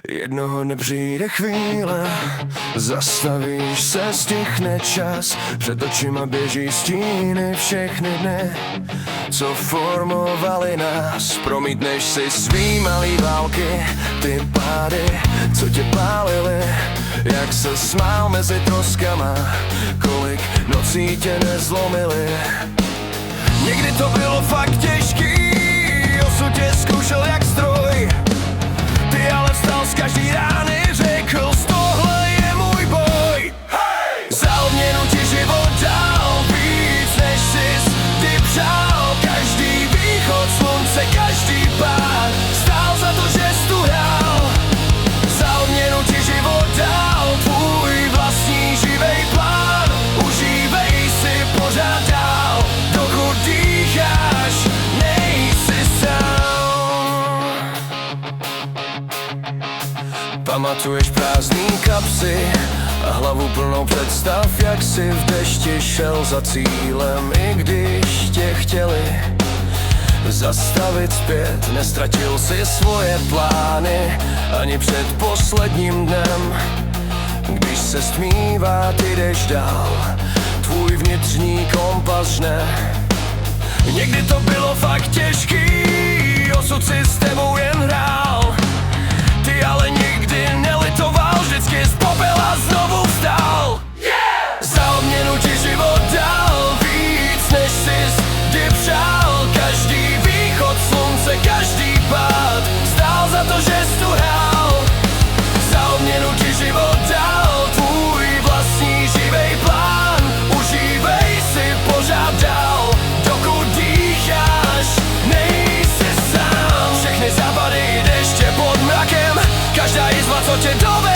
Jednoho dne přijde chvíle, zastavíš se, stichne čas, před očima běží stíny všechny dny, co formovali nás. Promítneš si svý malý války, ty pády, co tě pálily, jak se smál mezi troskama, kolik nocí tě nezlomily. Někdy to bylo fakt těžký, osud tě zkoušel jak stroj. Ty ale vstal z každý rány, řekl, tohle je můj boj. Hej! Za odměnu ti život dal víc, než jsi kdy přál. Každý východ slunce, každý pád, stál za to, že jsi tu hrál. Za odměnu ti život dal tvůj vlastní živej plán. Užívej si pořád dál, dokud dýcháš, nejsi sám. Pamatuješ prázdný kapsy a hlavu plnou představ, jak si v dešti šel za cílem, i když tě chtěli zastavit zpět. Nestratil si svoje plány ani před posledním dnem. Když se stmívá, ty jdeš dál, tvůj vnitřní kompas žne. Někdy to bylo fakt těžký, osud si s tebou jen hrál. Ty ale nikdy nelitoval, vždycky z popela znovu vstal. Za odměnu ti život dal víc, než jsi kdy přál. Každý východ slunce, každý pád, stál za to, že jsi tu hrál. Za odměnu ti život dal tvůj vlastní živej plán. Užívej si pořád dál, dokud dýcháš, nejsi sám. Všechny západy deště pod mrakem, každá jizva, co tě dovede,